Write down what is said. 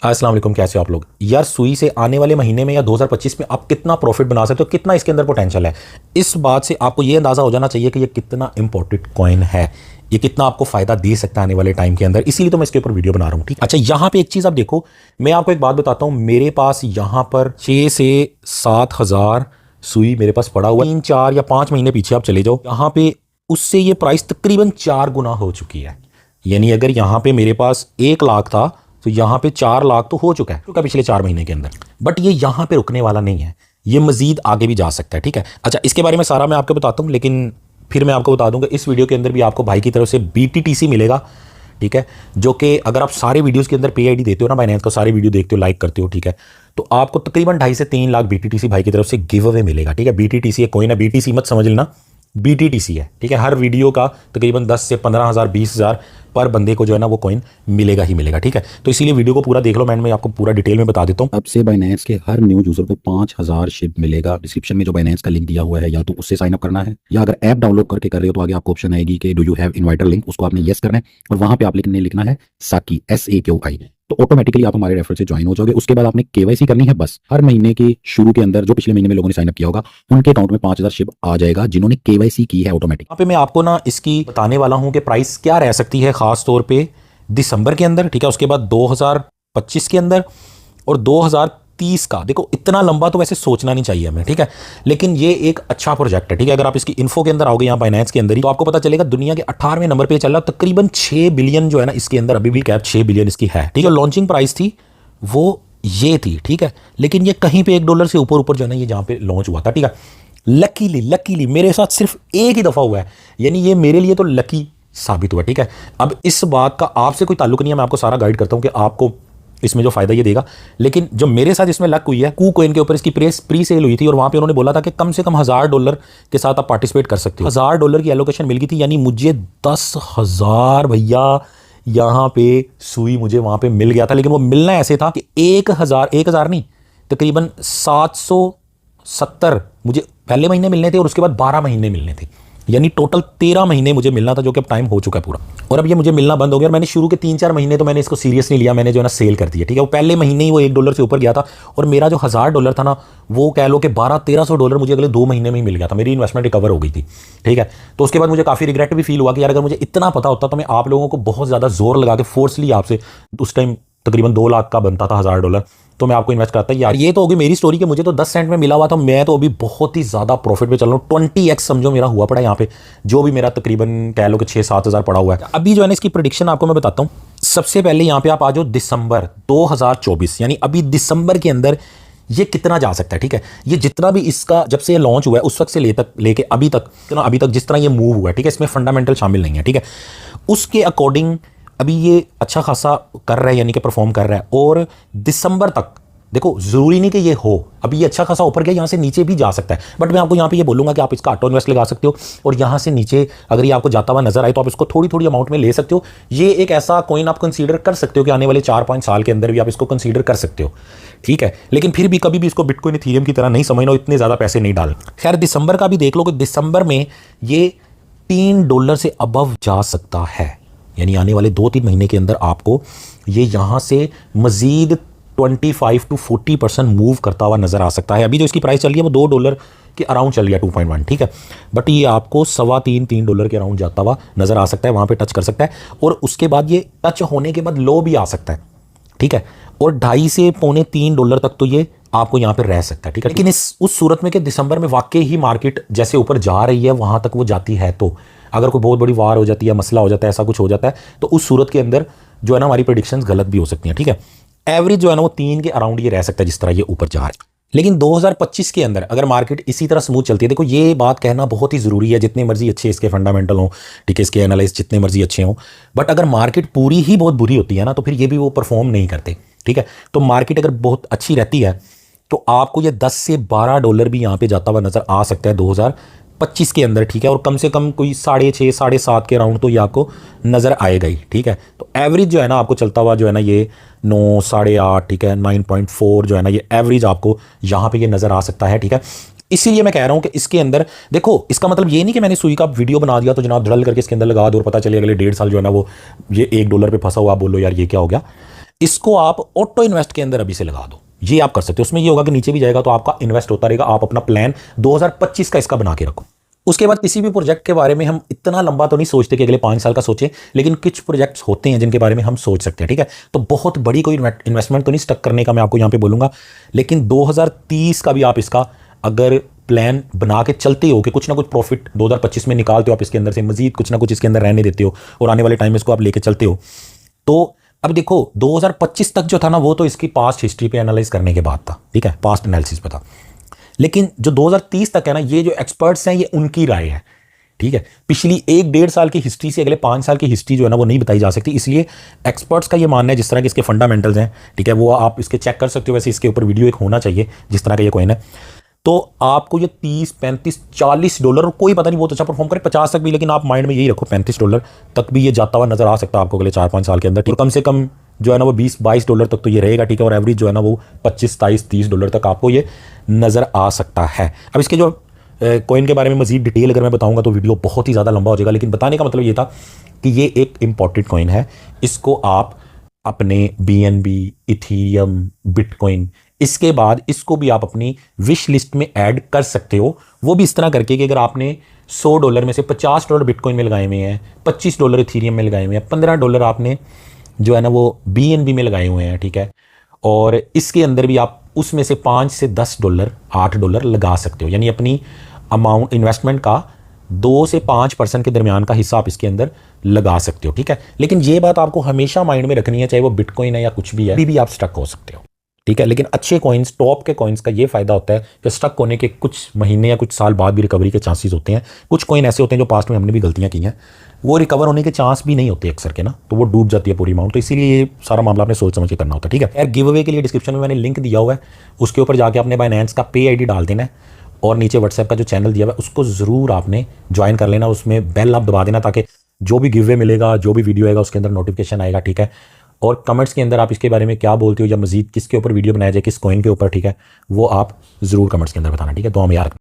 अस्सलाम वालेकुम, कैसे हो आप लोग यार। सुई से आने वाले महीने में या 2025 में आप कितना प्रॉफिट बना सकते हो, कितना इसके अंदर पोटेंशियल है, इस बात से आपको ये अंदाजा हो जाना चाहिए कि ये कितना इंपॉर्टेंट कॉइन है, ये कितना आपको फायदा दे सकता है आने वाले टाइम के अंदर। इसीलिए तो मैं इसके ऊपर वीडियो बना रहा हूँ। ठीक, अच्छा यहाँ पे एक चीज आप देखो, मैं आपको एक बात बताता हूँ। मेरे पास यहाँ पर 6 से 7 हज़ार सुई मेरे पास पड़ा हुआ, 3 4 या 5 महीने पीछे आप चले जाओ, यहाँ पे उससे ये प्राइस तकरीबन 4 गुना हो चुकी है। यानी अगर यहाँ पे मेरे पास 1 लाख था तो यहाँ पे 4 लाख तो हो चुका है पिछले 4 महीने के अंदर। बट ये यहाँ पे रुकने वाला नहीं है, ये मजीद आगे भी जा सकता है। ठीक है, अच्छा इसके बारे में सारा मैं आपको बताता हूँ, लेकिन फिर मैं आपको बता दूंगा इस वीडियो के अंदर भी आपको भाई की तरफ से BTTC मिलेगा। ठीक है, जो कि अगर आप सारे वीडियोस के अंदर पे आईडी देते हो ना, बाइनेंस का सारे वीडियो देखते हो, लाइक करते हो, ठीक है, तो आपको तकरीबन 2.5 से 3 लाख BTTC भाई की तरफ से गिव अवे मिलेगा। ठीक है, BTTC है, कोई ना BTC मत समझ लेना, BTTC है। ठीक है, हर वीडियो का तकरीबन 10 से 15 हज़ार 20 हज़ार पर बंदे को जो है ना वो कॉइन मिलेगा ही मिलेगा। ठीक है, तो इसीलिए वीडियो को पूरा देख लो, मैं आपको पूरा डिटेल में बता देता हूँ। अब से बाइनेंस के हर न्यू यूजर को 5000 शिप मिलेगा। डिस्क्रिप्शन में जो बाइनेंस का लिंक दिया हुआ है, या तो उससे साइन अप करना है, या अगर ऐप डाउनलोड करके कर रहे हो तो आगे आपको ऑप्शन आएगी कि डू यू हैव इनवाइटर लिंक, उसको आपने येस करना है और वहां पे आप लिखना है साकी SAQI, तो ऑटोमेटिकली आप हमारे रेफर से ज्वाइन हो जाओगे। उसके बाद आपने KYC करनी है। बस हर महीने के शुरू के अंदर जो पिछले महीने में लोगों ने साइन अप किया होगा उनके अकाउंट में 5000 शिप आ जाएगा, जिन्होंने KYC की है ऑटोमेटिक। यहाँ पे मैं आपको ना इसकी बताने वाला हूँ कि प्राइस क्या रह सकती है खास तौर पे दिसंबर के अंदर। ठीक है, उसके बाद 2025 के अंदर और 2030 का। देखो इतना लंबा तो वैसे सोचना नहीं चाहिए हमें, ठीक है, लेकिन ये एक अच्छा प्रोजेक्ट है। ठीक है, अगर आप इसकी इन्फो के अंदर आओगे यहाँ बाइनेंस के अंदर ही, तो आपको पता चलेगा दुनिया के 18वें नंबर पे चल रहा है। तकरीबन 6 बिलियन जो है ना इसके अंदर अभी भी कैप 6 बिलियन इसकी है। ठीक है, लॉन्चिंग प्राइस थी वो ये थी। ठीक है, लेकिन ये कहीं पे $1 से ऊपर ऊपर जो है ना ये जहाँ पे लॉन्च हुआ था। ठीक है, लकीली मेरे साथ सिर्फ एक ही दफा हुआ है, यानी ये मेरे लिए तो लकी साबित हुआ। ठीक है, अब इस बात का आपसे कोई ताल्लुक नहीं है, मैं आपको सारा गाइड करता हूं कि आपको इसमें जो फायदा ये देगा। लेकिन जो मेरे साथ इसमें लक हुई है, KuCoin के ऊपर इसकी प्री सेल हुई थी और वहां पे उन्होंने बोला था कि कम से कम $1000 के साथ आप पार्टिसिपेट कर सकते हो। $1000 की एलोकेशन मिल गई थी, यानी मुझे 10,000 भैया यहाँ पे सुई मुझे वहां पे मिल गया था। लेकिन वो मिलना ऐसे था कि 1000 नहीं, तकरीबन 770 मुझे पहले महीने मिलने थे और उसके बाद 12 महीने मिलने थे, यानी टोटल 13 महीने मुझे मिलना था, जो कि अब टाइम हो चुका है पूरा। और अब ये मुझे मिलना बंद हो गया और मैंने शुरू के 3-4 महीने तो मैंने इसको सीरियस नहीं लिया, मैंने जो है ना सेल कर दिया। ठीक है, वो पहले महीने ही वो $1 से ऊपर गया था और मेरा जो $1000 था ना वो कह लो कि $1200-1300 मुझे अगले 2 महीने में ही मिल गया था। मेरी इन्वेस्टमेंट रिकवर हो गई थी। ठीक है, तो उसके बाद मुझे काफ़ी रिग्रेट भी फील हुआ कि यार अगर मुझे इतना पता होता तो मैं आप लोगों को बहुत ज़्यादा जोर लगा के फोर्सली आपसे, उस टाइम तकरीबन 2 लाख का बनता था $1000, तो मैं आपको इन्वेस्ट करता यार। ये तो होगी मेरी स्टोरी कि मुझे तो 10 सेंट में मिला हुआ था, मैं तो अभी बहुत ही ज़्यादा प्रॉफिट पे चल रहा हूँ। 20x समझो मेरा हुआ पड़ा यहाँ पे, जो भी मेरा तकरीबन कह लो कि 6-7 हज़ार पड़ा हुआ है। अभी जो है ना इसकी प्रेडिक्शन आपको मैं बताता हूँ। सबसे पहले यहाँ पे आप आ जाओ दिसंबर 2024, यानी अभी दिसंबर के अंदर ये कितना जा सकता है। ठीक है, ये जितना भी इसका जब से ये लॉन्च हुआ है उस वक्त से लेके अभी तक जिस तरह ये मूव हुआ है, ठीक है, इसमें फंडामेंटल शामिल नहीं है। ठीक है, उसके अकॉर्डिंग अभी ये अच्छा खासा कर रहा है, यानी कि परफॉर्म कर रहा है। और दिसंबर तक देखो जरूरी नहीं कि ये हो, अभी ये अच्छा खासा ऊपर गया, यहाँ से नीचे भी जा सकता है। बट मैं आपको यहाँ पे ये बोलूँगा कि आप इसका ऑटो इन्वेस्ट लगा सकते हो और यहाँ से नीचे अगर ये आपको जाता हुआ नजर आए तो आप इसको थोड़ी थोड़ी अमाउंट में ले सकते हो। ये एक ऐसा कॉइन आप कंसीडर कर सकते हो कि आने वाले 4-5 साल के अंदर भी आप इसको कंसीडर कर सकते हो। ठीक है, लेकिन फिर भी कभी भी इसको बिटकॉइन इथेरियम की तरह नहीं समझना, इतने ज़्यादा पैसे नहीं डाल। खैर दिसंबर का भी देख लो कि दिसंबर में ये $3 से अबव जा सकता है, यानी आने वाले 2-3 महीने के अंदर आपको ये यहाँ से मजीद 25 to 40% मूव करता हुआ नजर आ सकता है। अभी जो इसकी प्राइस चल रही है वो $2 के अराउंड चल रही है, 2.1। ठीक है, बट ये आपको $2.25-3 के अराउंड जाता हुआ नजर आ सकता है, वहां पे टच कर सकता है और उसके बाद ये टच होने के बाद लो भी आ सकता है। ठीक है, और 2.5 से $2.25 तक तो ये आपको यहाँ पे रह सकता है। ठीक है, लेकिन उस सूरत में कि दिसंबर में वाकई ही मार्केट जैसे ऊपर जा रही है वहां तक वो जाती है, तो अगर कोई बहुत बड़ी वार हो जाती है, मसला हो जाता है, ऐसा कुछ हो जाता है, तो उस सूरत के अंदर जो है ना हमारी प्रेडिक्शंस गलत भी हो सकती हैं। ठीक है, एवरेज जो है ना वो 3 के अराउंड ये रह सकता है जिस तरह ये ऊपर जा रहा है। लेकिन 2025 के अंदर अगर मार्केट इसी तरह स्मूथ चलती है, देखो ये बात कहना बहुत ही जरूरी है, जितने मर्जी अच्छे इसके फंडामेंटल हो, ठीक है, इसके एनालिस्ट जितने मर्जी अच्छे हों, बट अगर मार्केट पूरी ही बहुत बुरी होती है ना तो फिर ये भी वो परफॉर्म नहीं करते। ठीक है, तो मार्केट अगर बहुत अच्छी रहती है तो आपको ये $10 से $12 भी यहाँ पे जाता हुआ नजर आ सकता है 2025 के अंदर। ठीक है, और कम से कम कोई 6.5-7.5 के राउंड तो ये आपको नजर आएगा ही। ठीक है, तो एवरेज जो है ना आपको चलता हुआ जो है ना ये 9, 8.5, ठीक है, 9.4 जो है ना ये एवरेज आपको यहाँ पे ये नजर आ सकता है। ठीक है, इसीलिए मैं कह रहा हूं कि इसके अंदर देखो, इसका मतलब ये नहीं कि मैंने सुई का वीडियो बना दिया तो जनाब धड़ल करके इसके अंदर लगा दो और पता चले अगले 1.5 साल जो है ना वो ये $1 पे फंसा हुआ, आप बोलो यार ये क्या हो गया। इसको आप ऑटो इन्वेस्ट के अंदर अभी से लगा दो, ये आप कर सकते हो। उसमें ये होगा कि नीचे भी जाएगा तो आपका इन्वेस्ट होता रहेगा। आप अपना प्लान 2025 का इसका बना के रखो। उसके बाद किसी भी प्रोजेक्ट के बारे में हम इतना लंबा तो नहीं सोचते कि अगले 5 साल का सोचें, लेकिन कुछ प्रोजेक्ट्स होते हैं जिनके बारे में हम सोच सकते हैं, ठीक है। तो बहुत बड़ी कोई इन्वेस्टमेंट तो नहीं स्टक करने का मैं आपको यहाँ पे बोलूँगा, लेकिन 2030 का भी आप इसका अगर प्लान बना के चलते हो कि कुछ ना कुछ प्रॉफिट 2025 में निकालते हो आप इसके अंदर से, मजीद कुछ ना कुछ इसके अंदर रहने देते हो और आने वाले टाइम में इसको आप लेके चलते हो, तो अब देखो 2025 तक जो था ना वो तो इसकी पास्ट हिस्ट्री पे एनालाइज करने के बाद था, ठीक है, पास्ट एनालिसिस पे था। लेकिन जो 2030 तक है ना, ये जो एक्सपर्ट्स हैं ये उनकी राय है, ठीक है। पिछली 1-1.5 साल की हिस्ट्री से अगले 5 साल की हिस्ट्री जो है ना वो नहीं बताई जा सकती, इसलिए एक्सपर्ट्स का ये मानना है, जिस तरह के इसके फंडामेंटल्स हैं, ठीक है, वो आप इसके चेक कर सकते हो। वैसे इसके ऊपर वीडियो एक होना चाहिए जिस तरह का ये कॉइन है। तो आपको ये 30, 35, 40 डॉलर, कोई पता नहीं बहुत अच्छा परफॉर्म करे 50 तक भी, लेकिन आप माइंड में यही रखो 35 डॉलर तक भी ये जाता हुआ नजर आ सकता है आपको अगले 4-5 साल के अंदर। तो कम से कम जो है ना वो 20-22 डॉलर तक तो ये रहेगा, ठीक है, और एवरेज जो है ना वो 25, 27, 30 डॉलर तक आपको ये नज़र आ सकता है। अब इसके जो कॉइन के बारे में मजीद डिटेल अगर मैं बताऊंगा तो वीडियो बहुत ही ज़्यादा लंबा हो जाएगा, लेकिन बताने का मतलब ये था कि ये एक इम्पॉर्टेंट कॉइन है। इसको आप अपने BNB, इथीरियम, बिटकॉइन, इसके बाद इसको भी आप अपनी विश लिस्ट में ऐड कर सकते हो। वो भी इस तरह करके कि अगर आपने 100 डॉलर में से 50 डॉलर बिटकॉइन में लगाए हुए हैं, 25 डॉलर इथीरियम में लगाए हुए हैं, 15 डॉलर आपने जो है ना वो BNB में लगाए हुए हैं, ठीक है, और इसके अंदर भी आप उसमें से 5 से 10 डॉलर, 8 डॉलर लगा सकते हो। यानी अपनी अमाउंट इन्वेस्टमेंट का 2 से 5% के दरमियान का हिस्सा आप इसके अंदर लगा सकते हो, ठीक है। लेकिन ये बात आपको हमेशा माइंड में रखनी है, चाहे वो बिटकॉइन है या कुछ भी है, अभी भी आप स्टक हो सकते हो, ठीक है। लेकिन अच्छे कॉइन्स, टॉप के कॉइन्स का ये फायदा होता है कि स्टक होने के कुछ महीने या कुछ साल बाद भी रिकवरी के चांसेस होते हैं। कुछ कॉइन ऐसे होते हैं जो पास्ट में हमने भी गलतियां की हैं, वो रिकवर होने के चांस भी नहीं होते अक्सर के ना, तो वो डूब जाती है पूरी अमाउंट। तो इसीलिए ये सारा मामला आपने सोच समझ के करना होता है, ठीक है। यार गिव अवे के लिए डिस्क्रिप्शन में मैंने लिंक दिया हुआ है, उसके ऊपर जाके आपने बाइनेंस का पे ID डाल देना है, और नीचे व्हाट्सएप का जो चैनल दिया हुआ है उसको ज़रूर आपने ज्वाइन कर लेना। उसमें बेल आप दबा देना ताकि जो भी गिव अवे मिलेगा, जो भी वीडियो आएगा उसके अंदर नोटिफिकेशन आएगा, ठीक है। और कमेंट्स के अंदर आप इसके बारे में क्या बोलते हो या मजीद किसके ऊपर वीडियो बनाया जाए, किस कॉइन के ऊपर, ठीक है, वो आप ज़रूर कमेंट्स के अंदर बताना, ठीक है। तो हम यार